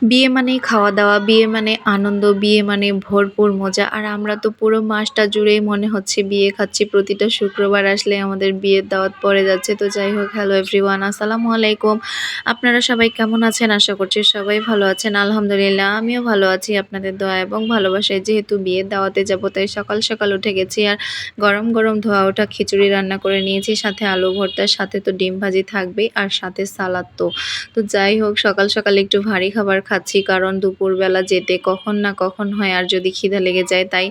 বিয়ে মানেই খাওয়া-দাওয়া, বিয়ে মানে আনন্দ, বিয়ে মানে ভরপুর মজা। আর আমরা তো পুরো মাসটা জুড়েই মনে হচ্ছে বিয়ে খাচ্ছি। প্রতিটা শুক্রবার আসলে আমাদের বিয়ের দাওয়াত পড়ে যাচ্ছে। তো যাই হোক, হ্যালো এভরিওয়ান, আসসালামু আলাইকুম। আপনারা সবাই কেমন আছেন? আশা করছি সবাই ভালো আছেন। আলহামদুলিল্লাহ আমিও ভালো আছি আপনাদের দোয়া এবং ভালোবাসায়। যেহেতু বিয়ের দাওয়াতে যাবো তাই সকাল সকাল উঠে গেছি আর গরম গরম ধোয়া ওঠা খিচুড়ি রান্না করে নিয়েছি, সাথে আলু ভর্তা, সাথে তো ডিম ভাজি থাকবেই আর সাথে সালাদ। তো যাই হোক, সকাল সকাল একটু ভারী খাবার খাচ্ছি, কারণ দুপুরবেলা যেতে কখন না কখন হয় আর যদি খিদা লেগে যায়, তাই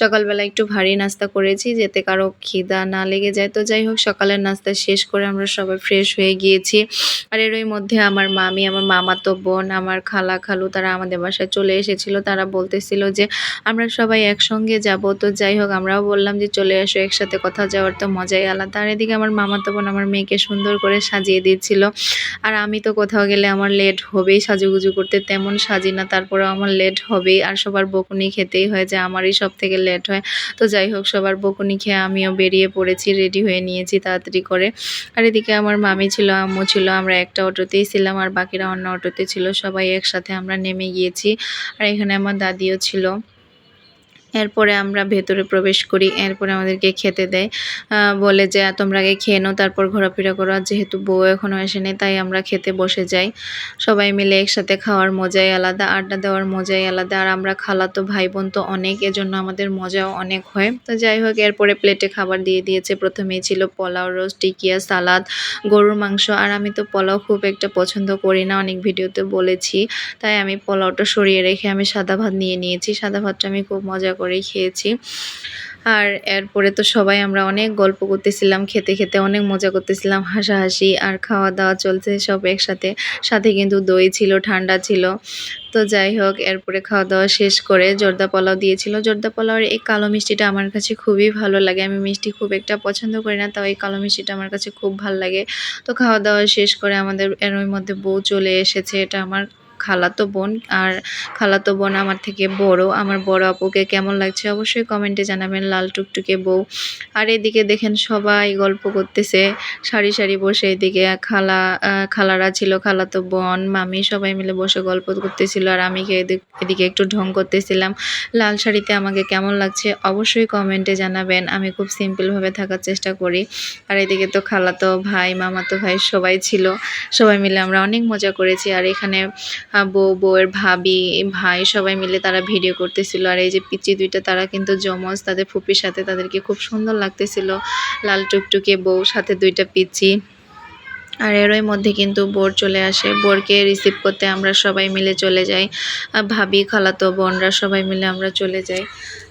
সকালবেলা একটু ভারী নাস্তা করেছি যাতে কারো খিদা না লেগে যায়। তো যাই হোক, সকালের নাস্তা শেষ করে আমরা সবাই ফ্রেশ হয়ে গিয়েছি। আর এরই মধ্যে আমার মামি, আমার মামাতো বোন, আমার খালা খালু তারা আমাদের বাসায় চলে এসেছিল। তারা বলতেছিল যে আমরা সবাই একসঙ্গে যাব। তো যাই হোক, আমরাও বললাম যে চলে আসো, একসাথে কোথাও যাওয়ার তো মজাই আলাদা। আর এদিকে আমার মামাতো বোন আমার মেয়েকে সুন্দর করে সাজিয়ে দিচ্ছিল। আর আমি তো কোথাও গেলে আমার লেট হবেই সাজুগুজু করতে, তেমন সাজি না, তারপরেও আমার লেট হবেই। আর সবার বকুনি খেতেই হয় যে আমারই সব থেকে লেট হয়। তো যাই হোক, সবার বকুনি খেয়ে আমিও বেরিয়ে পড়েছি, রেডি হয়ে নিয়েছি তাড়াতাড়ি করে। আর এদিকে আমার মামি ছিল, আম্মু ছিল, আমরা একটা অটোতেই ছিলাম আর বাকিরা অন্য অটোতে ছিল। সবাই একসাথে আমরা নেমে গিয়েছি। আর এখানে আমার দাদিও ছিল। এরপরে আমরা ভেতরে প্রবেশ করি। এরপরে আমাদেরকে খেতে দেয়। বলে যে তোমরা আগে খেয়ে নাও, তারপর ঘোরাফেরা করো। আর যেহেতু বউ এখনো আসেনি তাই আমরা খেতে বসে যাই। সবাই মিলে একসাথে খাওয়ার মজাই আলাদা, আড্ডা দেওয়ার মজাই আলাদা। আর আমরা খালাতো ভাই বোন তো অনেক, এজন্য আমাদের মজাও অনেক হয়। তো যাই হোক, এরপরে প্লেটে খাবার দিয়ে দিয়েছে। প্রথমেই ছিল পোলাও, রোস্ট, টিকিয়া, সালাদ, গরুর মাংস। আর আমি তো পোলাও খুব একটা পছন্দ করি না, অনেক ভিডিওতে বলেছি। তাই আমি পোলাওটা সরিয়ে রেখে আমি সাদা ভাত নিয়ে নিয়েছি। সাদা ভাতটা আমি খুব মজা করেই খেয়েছি। আর এরপরে তো সবাই আমরা অনেক গল্প করতেছিলাম, খেতে খেতে অনেক মজা করতেছিলাম, হাসাহাসি আর খাওয়া দাওয়া চলছে সব একসাথে। সাথে কিন্তু দই ছিল, ঠান্ডা ছিল। তো যাই হোক, এরপরে খাওয়া দাওয়া শেষ করে জর্দা পোলাও দিয়েছিল। জর্দা পোলাওয়ের এই কালো মিষ্টিটা আমার কাছে খুবই ভালো লাগে। আমি মিষ্টি খুব একটা পছন্দ করি না, তাও এই কালো মিষ্টিটা আমার কাছে খুব ভালো লাগে। তো খাওয়া দাওয়া শেষ করে আমাদের এর মধ্যে বউ চলে এসেছে। এটা আমার খালাতো বোন। আর খালাতো বোন আমার থেকে বড়। আমার বড় আপুকে কেমন লাগছে অবশ্যই কমেন্টে জানাবেন, লাল টুকটুকে বউ। আর এদিকে দেখেন সবাই গল্প করতেছে সারি সারি বসে। এদিকে খালারা ছিল, খালাতো বোন, মামি সবাই মিলে বসে গল্প করতেছিল। আর আমি এদিকে একটু ঢং করতেছিলাম। লাল শাড়িতে আমাকে কেমন লাগছে অবশ্যই কমেন্টে জানাবেন। আমি খুব সিম্পলভাবে থাকার চেষ্টা করি। আর এদিকে তো খালাতো ভাই, মামাতো ভাই সবাই ছিল। সবাই মিলে আমরা অনেক মজা করেছি। আর এখানে বউয়ের ভাবি, ভাই সবাই মিলে তারা ভিডিও করতেছিল। আর এই যে পিচ্চি দুইটা, তারা কিন্তু যমজ, তাদের ফুপির সাথে তাদেরকে খুব সুন্দর লাগতেছিল। লাল টুকটুকে বউ, সাথে দুইটা পিচ্চি। আর এরই মধ্যে কিন্তু বর চলে আসে। বরকে রিসিভ করতে আমরা সবাই মিলে চলে যাই। ভাবি, খালাতো বোনরা সবাই মিলে আমরা চলে যাই।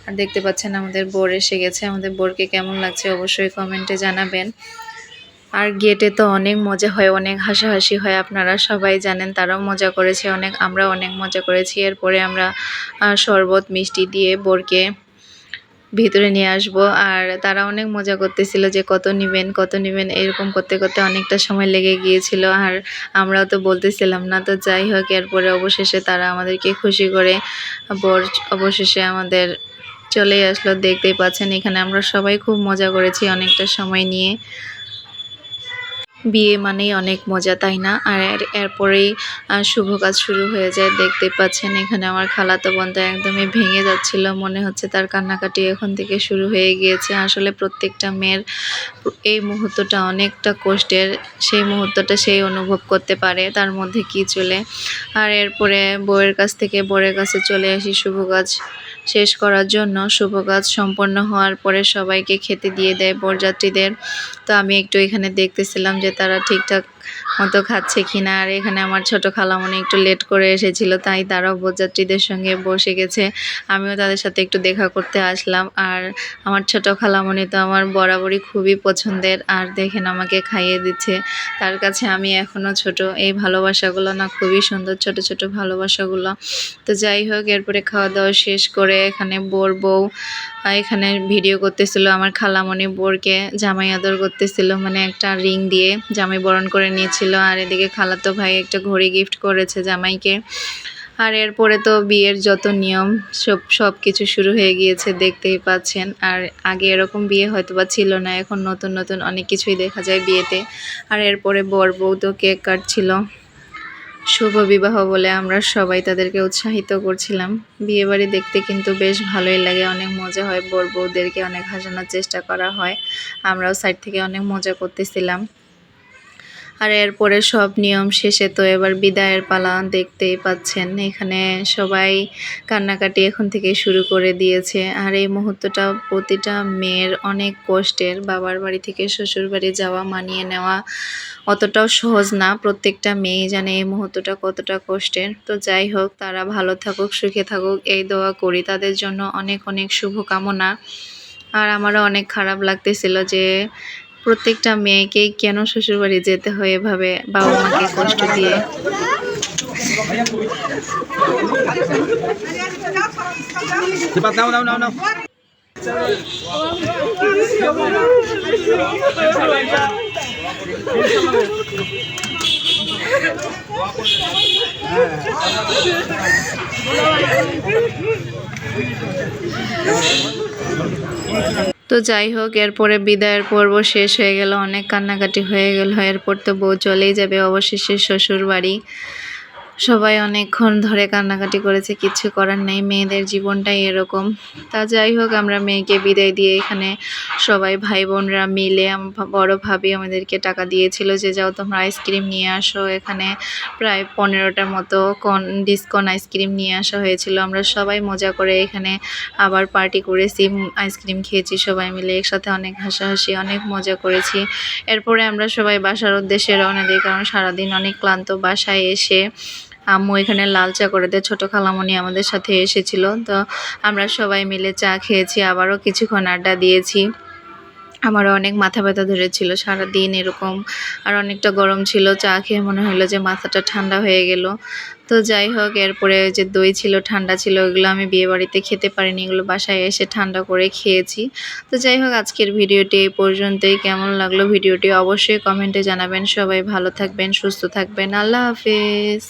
আর দেখতে পাচ্ছেন আমাদের বর এসে গেছে। আমাদের বরকে কেমন লাগছে অবশ্যই কমেন্টে জানাবেন। আর গেটে তো অনেক মজা হয়, অনেক হাসাহাসি হয়, আপনারা সবাই জানেন। তারাও মজা করেছে অনেক, আমরাও অনেক মজা করেছি। এরপরে আমরা শরবত মিষ্টি দিয়ে বরকে ভিতরে নিয়ে আসবো। আর তারা অনেক মজা করতেছিল যে কত নিবেন কত নিবেন, এরকম করতে করতে অনেকটা সময় লেগে গিয়েছিল। আর আমরাও তো বলতেছিলাম না। তো যাই হোক, এরপরে অবশেষে তারা আমাদেরকে খুশি করে বর অবশেষে আমাদের চলেই আসলো। দেখতেই পাচ্ছেন এখানে আমরা সবাই খুব মজা করেছি অনেকটা সময় নিয়ে। বিয়ে মানেই অনেক মজা, তাই না? আর এরপরেই শুভ কাজ শুরু হয়ে যায়। দেখতে পাচ্ছেন এখানে আমার খালাতো বোন তো একদমই ভেঙে যাচ্ছিল, মনে হচ্ছে তার কান্নাকাটি এখন থেকে শুরু হয়ে গিয়েছে। আসলে প্রত্যেকটা মেয়ের এই মুহূর্তটা অনেকটা কষ্টের, সেই মুহূর্তটা সেই অনুভব করতে পারে তার মধ্যে কি চলে। আর এরপরে বউয়ের কাছ থেকে বরের কাছে চলে আসি শুভ কাজ শেষ করার জন্য। শুভ কাজ সম্পন্ন হওয়ার পরে সবাইকে খেতে দিয়ে দেয় বরযাত্রীদের। তো আমি একটু এখানে দেখতেছিলাম যে তারা ঠিকঠাক মতো খাচ্ছে কিনা। আর এখানে আমার ছোট খালামণি একটু লেট করে এসেছিল, তাই তারাও বরযাত্রীদের সঙ্গে বসে গেছে। আমিও তাদের সাথে একটু দেখা করতে আসলাম। আর আমার ছোট খালামণি তো আমার বরাবরই খুবই পছন্দের। আর দেখেন আমাকে খাইয়ে দিচ্ছে। তার কাছে আমি এখনও ছোট। এই ভালোবাসাগুলো না খুবই সুন্দর, ছোট ছোট ভালোবাসাগুলো। তো যাই হোক, এরপরে খাওয়া দাওয়া শেষ করে এখানে বউ এখানে ভিডিও করতেছিল। আমার খালামণি বরকে জামাই আদর করতেছিল, মানে একটা রিং দিয়ে জামাই বরণ করে নিয়েছিল। আর এদিকে খালাতো ভাই একটা ঘড়ি গিফট করেছে জামাইকে। আর এরপরে তো বিয়ের যত নিয়ম সব কিছু শুরু হয়ে গিয়েছে, দেখতেই পাচ্ছেন। আর আগে এরকম বিয়ে হয়তোবা ছিল না, এখন নতুন নতুন অনেক কিছুই দেখা যায় বিয়েতে। আর এরপরে বর বউ তো কেক কাটছিল। শুভ বিবাহ বলে আমরা সবাই তাদেরকে উৎসাহিত করছিলাম। বিয়েবাড়ি দেখতে কিন্তু বেশ ভালোই লাগে, অনেক মজা হয়, বর বউদেরকে অনেক হাসানোর চেষ্টা করা হয়। আমরাও সাইড থেকে অনেক মজা করতেছিলাম। আর এরপরে সব নিয়ম শেষে তো এবার বিদায়ের পালা, দেখতেই পাচ্ছেন এখানে সবাই কান্নাকাটি এখন থেকে শুরু করে দিয়েছে। আর এই মুহূর্তটা প্রতিটা মেয়ের অনেক কষ্টের। বাবার বাড়ি থেকে শ্বশুর বাড়ি যাওয়া, মানিয়ে নেওয়া অতটাও সহজ না। প্রত্যেকটা মেয়ে জানে এই মুহূর্তটা কতটা কষ্টের। তো যাই হোক, তারা ভালো থাকুক, সুখে থাকুক এই দোয়া করি, তাদের জন্য অনেক অনেক শুভকামনা। আর আমারও অনেক খারাপ লাগতেছিল যে প্রত্যেকটা মেয়েকেই কেন শ্বশুরবাড়ি যেতে হয় এভাবে বাবা মাকে কষ্ট দিয়ে। নাও নাও নাও নাও। তো যাই হোক, এরপরে বিদায়ের পর্ব শেষ হয়ে গেল, অনেক কান্নাকাটি হয়ে গেল। এরপর তো বউ চলেই যাবে অবশেষে শ্বশুর বাড়ি। সবাই অনেকক্ষণ ধরে কান্নাকাটি করেছে, কিছু করার নেই, মেয়েদের জীবনটাই এরকম। তা যাই হোক, আমরা মেয়েকে বিদায় দিয়ে এখানে সবাই ভাই বোনরা মিলে বড় ভাবি আমাদেরকে টাকা দিয়েছিল যে যাও তোমরা আইসক্রিম নিয়ে আসো। এখানে প্রায় 15টার মতো ডিসকন আইসক্রিম নিয়ে আসা হয়েছিল। আমরা সবাই মজা করে এখানে আবার পার্টি করেছি, আইসক্রিম খেয়েছি সবাই মিলে একসাথে, অনেক হাসাহাসি, অনেক মজা করেছি। এরপরে আমরা সবাই বাসার উদ্দেশ্যে রওনা দিই, কারণ সারাদিন অনেক ক্লান্ত। বাসায় এসে আম্মু এখানে লাল চা করে দেয়, ছোটো খালামণি আমাদের সাথে এসেছিল। তো আমরা সবাই মিলে চা খেয়েছি, আবারও কিছুক্ষণ আড্ডা দিয়েছি। আমারও অনেক মাথা ব্যথা ধরেছিল সারাদিন এরকম, আর অনেকটা গরম ছিল। চা খেয়ে মনে হলো যে মাথাটা ঠান্ডা হয়ে গেল। তো যাই হোক, এরপরে যে দই ছিল ঠান্ডা ছিল, ওগুলো আমি বিয়ে বাড়িতে খেতে পারিনি, এগুলো বাসায় এসে ঠান্ডা করে খেয়েছি। তো যাই হোক, আজকের ভিডিওটি এই পর্যন্তই। কেমন লাগলো ভিডিওটি অবশ্যই কমেন্টে জানাবেন। সবাই ভালো থাকবেন, সুস্থ থাকবেন। আল্লাহ হাফেজ।